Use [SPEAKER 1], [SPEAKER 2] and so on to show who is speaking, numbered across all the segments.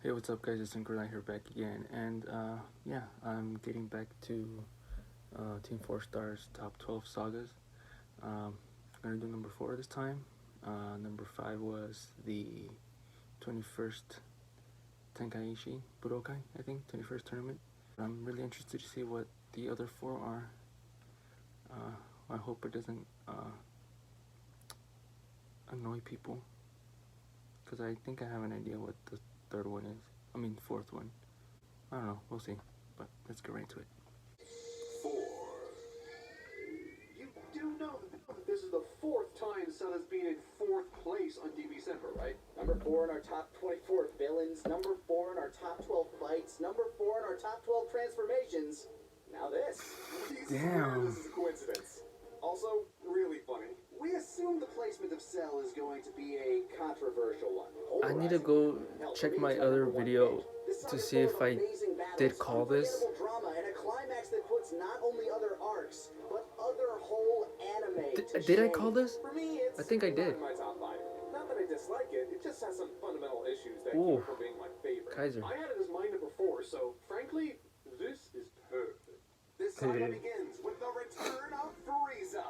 [SPEAKER 1] Hey, what's up, guys? It's Synchronite here back again, and yeah, I'm getting back to Team 4 Star's top 12 sagas. I'm gonna do number 4 this time. Number 5 was the 21st Tenkaichi Budokai, I think, 21st tournament. I'm really interested to see what the other 4 are. I hope it doesn't annoy people, because I think I have an idea what the third one is. I mean, fourth one. I don't know. We'll see. But let's get right to it.
[SPEAKER 2] 4. You do know that this is the 4th time Saga's been in 4th place on DBcember, right?
[SPEAKER 3] Number 4 in our top 24 villains. Number 4 in our top 12 fights. Number 4 in our top 12 transformations. Now this.
[SPEAKER 1] Damn.
[SPEAKER 2] This is a coincidence. Also, really funny. We assume the placement of Cell is going to be a controversial one.
[SPEAKER 1] I need to go check my other video to see if I did call this.
[SPEAKER 3] Drama and a climax that puts not only other arcs, but other whole anime
[SPEAKER 1] Did I call this?
[SPEAKER 2] For me, it's
[SPEAKER 1] I think I did.
[SPEAKER 2] not in my top 5. Not that I dislike it, it just has some fundamental issues that
[SPEAKER 1] Ooh.
[SPEAKER 2] keep it from being my favorite.
[SPEAKER 1] Kaiser.
[SPEAKER 2] I had it as my number 4, so frankly, this is perfect. This saga begins with the return of Frieza.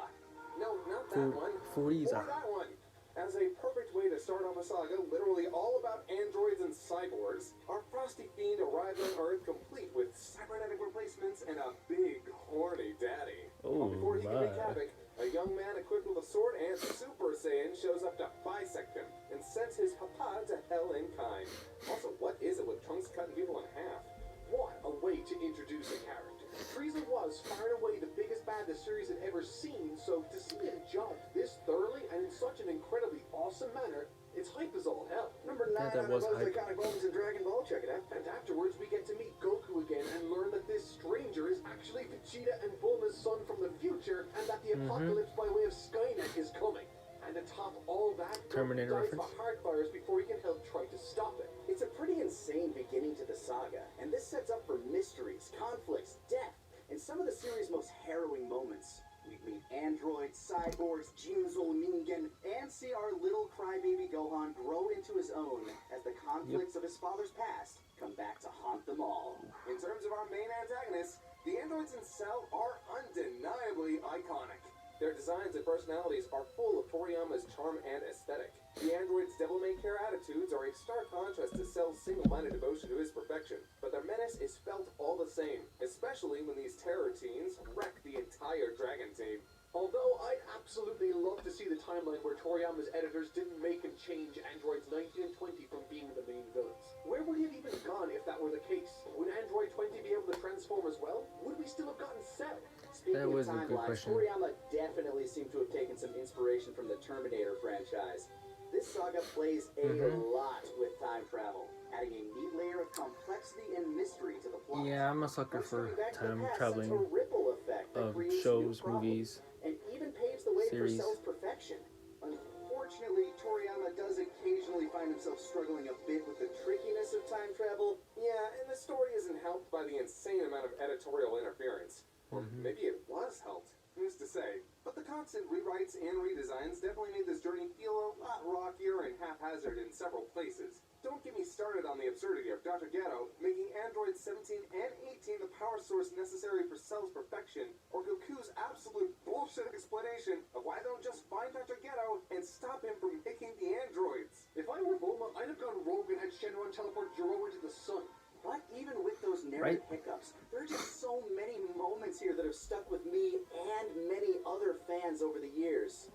[SPEAKER 2] No, not that one.
[SPEAKER 1] Frieza.
[SPEAKER 2] Or that one. As a perfect way to start off a saga literally all about androids and cyborgs, our frosty fiend arrived on Earth complete with cybernetic replacements and a big, horny daddy.
[SPEAKER 1] Oh,
[SPEAKER 2] Before he can wreak
[SPEAKER 1] my.
[SPEAKER 2] havoc, a young man equipped with a sword and Super Saiyan shows up to bisect him and sends his papa to hell in kind. Also, what is it with Trunks cutting people in half? What a way to introduce a character. Frieza was far and away the biggest bad the series had ever seen, so to see him jumped this thoroughly and in such an incredibly awesome manner, its hype is all hell. Number 9
[SPEAKER 1] that
[SPEAKER 2] on
[SPEAKER 1] was
[SPEAKER 2] the most
[SPEAKER 1] hype.
[SPEAKER 2] iconic moments in Dragon Ball, check it out. And afterwards we get to meet Goku again and learn that this stranger is actually Vegeta and Bulma's son from the future, and that the apocalypse by way of Skynet is coming. And to top all that,
[SPEAKER 1] Terminator
[SPEAKER 2] Goku dies
[SPEAKER 1] reference.
[SPEAKER 2] of heart fires before he can help try to stop it.
[SPEAKER 3] It's a pretty insane beginning to the saga, and this sets up for mysteries, conflicts, death, and some of the series' most harrowing moments. We meet androids, cyborgs, Jinzo Ningen, and see our little crybaby Gohan grow into his own as the conflicts of his father's past come back to haunt them all.
[SPEAKER 2] In terms of our main antagonists, the androids in Cell are undeniably iconic. Their designs and personalities are full of Toriyama's charm and aesthetic. The androids' devil-may-care attitudes are a stark contrast to Cell's single-minded devotion to his perfection, but their menace is felt all the same, especially when these terror teens wreck the entire Dragon team. Although I'd absolutely love to see the timeline where Toriyama's editors didn't make and change androids 19 and 20 from being the main villains. Where would he have even gone if that were the case? Would Android 20 be able to transform as well? Would we still have gotten Cell?
[SPEAKER 3] Speaking
[SPEAKER 1] That was
[SPEAKER 3] of
[SPEAKER 1] a good
[SPEAKER 3] timelines,
[SPEAKER 1] question.
[SPEAKER 3] Toriyama definitely seemed to have taken some inspiration from the Terminator franchise. This saga plays a lot with time travel, adding a neat layer of complexity and mystery to the plot.
[SPEAKER 1] Yeah, I'm a sucker for
[SPEAKER 3] Going back to the
[SPEAKER 1] time
[SPEAKER 3] past
[SPEAKER 1] traveling
[SPEAKER 3] sets a ripple effect that
[SPEAKER 1] of
[SPEAKER 3] creates
[SPEAKER 1] shows,
[SPEAKER 3] new problems,
[SPEAKER 1] movies.
[SPEAKER 3] and even paves the way
[SPEAKER 1] series.
[SPEAKER 3] for Cell's perfection.
[SPEAKER 2] Unfortunately, Toriyama does occasionally find himself struggling a bit with the trickiness of time travel. Yeah, and the story isn't helped by the insane amount of editorial interference. Or maybe it was helped. Who's to say? But the constant rewrites and redesigns definitely made this journey feel a lot rockier and haphazard in several places. Don't get me started on the absurdity of Dr. Ghetto making androids 17 and 18 the power source necessary for Cell's perfection, or Goku's absolute bullshit explanation of why they don't just find Dr. Ghetto and stop him from picking the androids. If I were Bulma, I'd have gone rogue and had Shenron teleport Jiro into the sun.
[SPEAKER 3] But even with those narrative hiccups, there are just so many moments here that have stuck with me and many other fans over the years.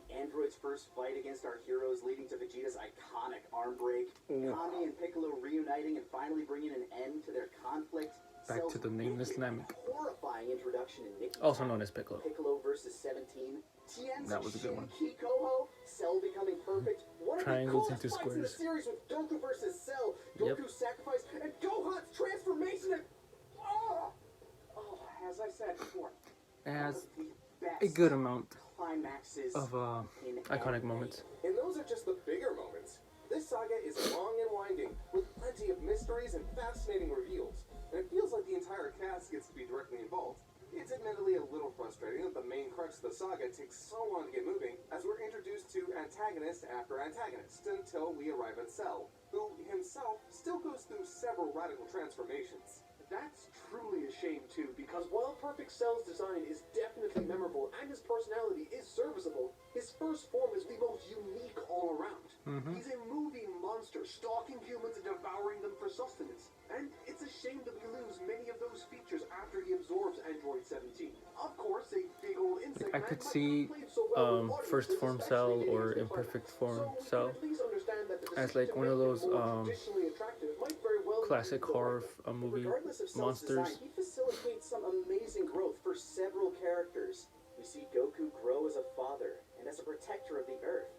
[SPEAKER 3] The androids' first fight against our heroes leading to Vegeta's iconic arm break, Kami and Piccolo reuniting and finally bringing an end to their conflict.
[SPEAKER 1] Back to the nameless Namek,
[SPEAKER 3] Horrifying introduction in Nikki
[SPEAKER 1] also
[SPEAKER 3] Town,
[SPEAKER 1] known as Piccolo.
[SPEAKER 3] Piccolo versus 17. Tien's
[SPEAKER 1] That was a good one.
[SPEAKER 3] Kikoho, Cell becoming perfect. One of
[SPEAKER 1] Triangles
[SPEAKER 3] the
[SPEAKER 1] into
[SPEAKER 3] coolest fights in the
[SPEAKER 1] squares.
[SPEAKER 3] series with Goku versus Cell,
[SPEAKER 1] Yep.
[SPEAKER 3] Goku's sacrifice, and Gohan's transformation. And as I said before,
[SPEAKER 1] As
[SPEAKER 3] one of the
[SPEAKER 1] a
[SPEAKER 3] best
[SPEAKER 1] good amount
[SPEAKER 3] climaxes
[SPEAKER 1] of
[SPEAKER 3] in
[SPEAKER 1] iconic
[SPEAKER 3] anime.
[SPEAKER 1] moments.
[SPEAKER 2] And those are just the bigger moments. This saga is long and winding, with plenty of mysteries and fascinating reveals. And it feels like the entire cast gets to be directly involved. It's admittedly a little frustrating that the main crux of the saga takes so long to get moving, as we're introduced to antagonist after antagonist, until we arrive at Cell, who himself still goes through several radical transformations.
[SPEAKER 3] That's truly a shame too, because while Perfect Cell's design is definitely memorable and his personality is serviceable, his first form is the most unique all around. He's a moving monster, stalking humans and devouring them for sustenance. And it's a shame that we lose many of those features after he absorbs Android 17. Of course, a big old insect
[SPEAKER 1] I
[SPEAKER 3] man
[SPEAKER 1] could
[SPEAKER 3] might
[SPEAKER 1] see
[SPEAKER 3] not have played so well with
[SPEAKER 1] first
[SPEAKER 3] audiences,
[SPEAKER 1] form
[SPEAKER 3] especially
[SPEAKER 1] Cell
[SPEAKER 3] leading
[SPEAKER 1] or
[SPEAKER 3] into the
[SPEAKER 1] imperfect
[SPEAKER 3] climax.
[SPEAKER 1] form
[SPEAKER 3] So we can
[SPEAKER 1] Cell
[SPEAKER 3] at least understand that the
[SPEAKER 1] as
[SPEAKER 3] decision
[SPEAKER 1] like
[SPEAKER 3] to
[SPEAKER 1] one of
[SPEAKER 3] make him
[SPEAKER 1] those
[SPEAKER 3] more traditionally attractive might very well
[SPEAKER 1] classic
[SPEAKER 3] be the
[SPEAKER 1] horror
[SPEAKER 3] right one.
[SPEAKER 1] movie
[SPEAKER 3] Regardless of Cell's
[SPEAKER 1] monsters.
[SPEAKER 3] design, he facilitates some amazing growth for several characters. We see Goku grow as a father and as a protector of the Earth.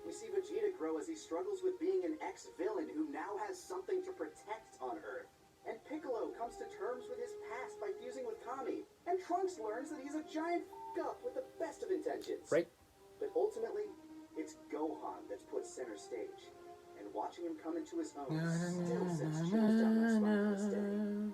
[SPEAKER 3] We see Vegeta grow as he struggles with being an ex-villain who now has something to protect on Earth. And Piccolo comes to terms with his past by fusing with Kami. And Trunks learns that he's a giant f*** up with the best of intentions.
[SPEAKER 1] Right?
[SPEAKER 3] But ultimately, it's Gohan that's put center stage. And watching him come into his own still sends chills down my spine to this day.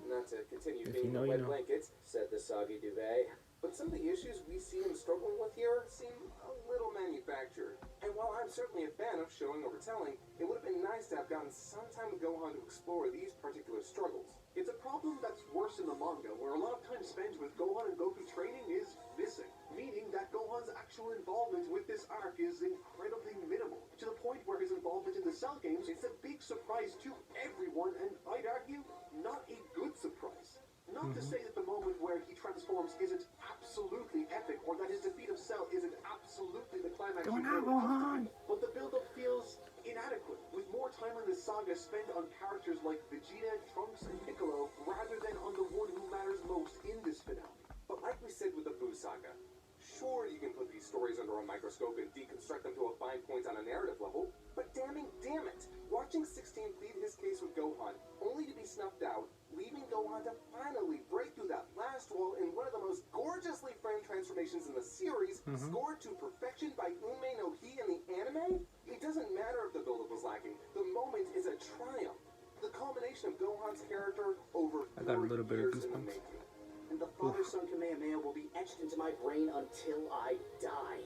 [SPEAKER 2] Not to continue
[SPEAKER 1] If
[SPEAKER 2] being
[SPEAKER 1] you know,
[SPEAKER 2] the
[SPEAKER 1] you
[SPEAKER 2] wet
[SPEAKER 1] know.
[SPEAKER 2] blankets, said the soggy duvet. But some of the issues we see him struggling with here seem a little manufactured. And while I'm certainly a fan of showing over telling, it would have been nice to have gotten some time with Gohan to explore these particular struggles.
[SPEAKER 3] It's a problem that's worse in the manga, where a lot of time spent with Gohan and Goku training is missing, meaning that Gohan's actual involvement with this arc is incredibly minimal, to the point where his involvement in the Cell games is a big surprise to everyone, and I'd argue, not a good surprise. Not to say that the moment where he transforms isn't absolutely epic, or that his defeat of Cell isn't absolutely the climax you wanted it to be, but the build-up feels inadequate, with more time in the saga spent on characters like Vegeta, Trunks, and Piccolo, rather than on the one who matters most in this finale.
[SPEAKER 2] But like we said with the Buu saga, sure you can put these stories under a microscope and deconstruct them to a fine point on a narrative level, but damn it, watching 16 plead his case with Gohan, only to be snuffed out, leaving Gohan to finally break through that last wall in one of the most gorgeously framed transformations in the series, scored to perfection by Ume no Hi in the anime? It doesn't matter if the build-up was lacking, the moment is a triumph. The culmination of Gohan's character over
[SPEAKER 1] I got a
[SPEAKER 2] 4
[SPEAKER 1] little bit of
[SPEAKER 2] years in the
[SPEAKER 1] goosebumps.
[SPEAKER 2] making.
[SPEAKER 3] And the father-son Kamehameha will be etched into my brain until I die.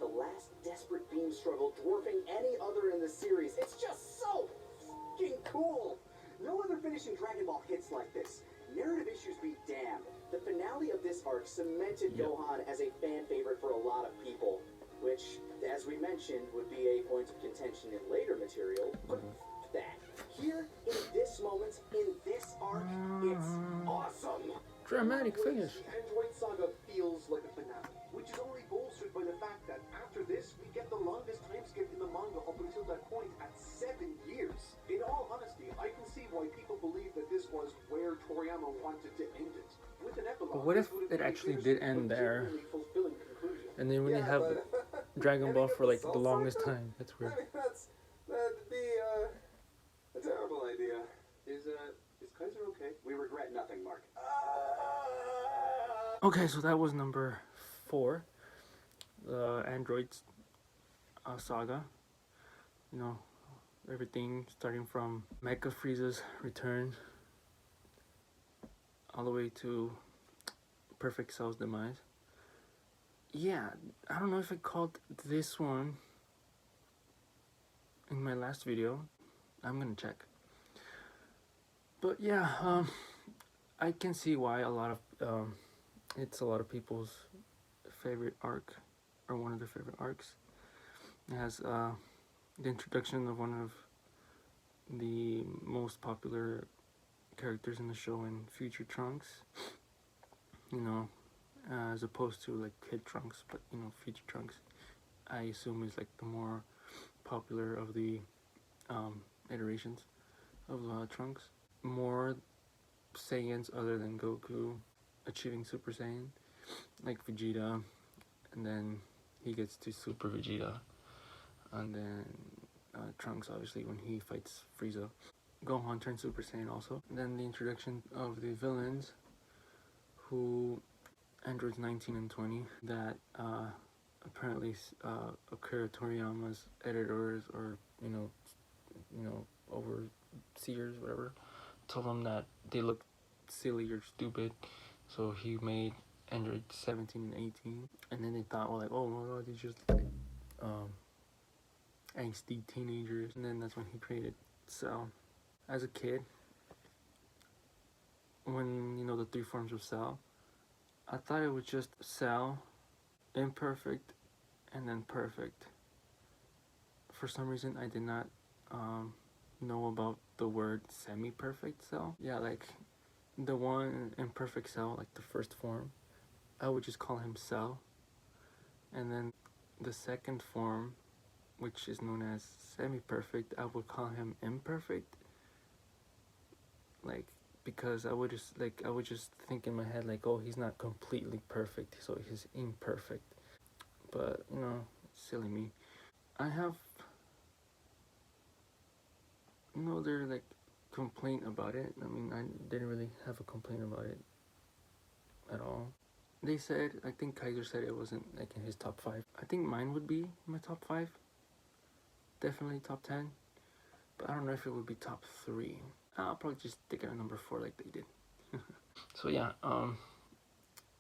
[SPEAKER 3] The last desperate beam struggle dwarfing any other in the series. It's just so fucking cool! No other finishing Dragon Ball hits like this. Narrative issues be damned. The finale of this arc cemented Gohan as a fan favorite for a lot of people, which, as we mentioned, would be a point of contention in later material, but f that. Here, in this moment, in this arc, it's awesome.
[SPEAKER 1] Dramatic finish.
[SPEAKER 3] The Android saga feels like a finale, which is only bolstered by the fact that after this, we get the longest time skip in the manga up until that point at 7 years. In all honesty, I can see why people believe that this was where Toriyama wanted to end it. With an epilogue,
[SPEAKER 1] But what if
[SPEAKER 3] this would have
[SPEAKER 1] it
[SPEAKER 3] been a
[SPEAKER 1] actually
[SPEAKER 3] bittersweet
[SPEAKER 1] did end
[SPEAKER 3] but
[SPEAKER 1] there?
[SPEAKER 3] genuinely fulfilling conclusion.
[SPEAKER 1] And then when you have Dragon Ball for like the longest time, that's
[SPEAKER 2] I
[SPEAKER 1] weird.
[SPEAKER 2] mean, that'd be a terrible idea.
[SPEAKER 3] Is Kaiser okay? We regret nothing, Mark.
[SPEAKER 1] Okay, so that was number 4, the Androids saga. You know, everything starting from Mecha Frieza's return all the way to Perfect Cell's demise. Yeah, I don't know if I called this one in my last video. I'm gonna check. But yeah, I can see why it's a lot of people's favorite arc, or one of their favorite arcs. It has the introduction of one of the most popular characters in the show in Future Trunks. You know, as opposed to like Kid Trunks, but you know, Future Trunks, I assume is like the more popular of the iterations of Trunks. More Saiyans other than Goku achieving Super Saiyan, like Vegeta, and then he gets to Super Vegeta, and then Trunks obviously when he fights Frieza. Gohan turns Super Saiyan also. And then the introduction of the villains, who Androids 19 and 20, that apparently Akira Toriyama's editors or you know overseers, whatever, told them that they looked silly or stupid, so he made Android 17 and 18, and then they thought, well, like, oh my god, they're just like angsty teenagers, and then that's when he created Cell. As a kid, when you know the three forms of Cell, I thought it was just Cell, imperfect, and then perfect. For some reason, I did not know about the word semi-perfect Cell. Yeah, like the one imperfect Cell, like the first form, I would just call him Cell. And then the second form, which is known as semi-perfect, I would call him imperfect. Like, because I would just think in my head like, oh, he's not completely perfect, so he's imperfect. But you know, silly me. I have no other like complaint about it. I mean, I didn't really have a complaint about it at all. They said, I think Kaiser said it wasn't like in his top 5. I think mine would be my top 5. Definitely top 10. But I don't know if it would be top 3. I'll probably just stick it at number 4 like they did. So yeah,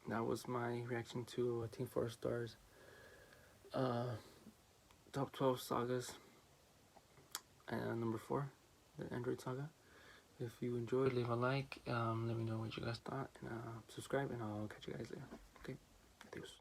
[SPEAKER 1] that was my reaction to Team 4 Stars top 12 sagas, and number 4, the Android saga. If you enjoyed, leave a like, let me know what you guys thought, and subscribe, and I'll catch you guys later. Okay, adios.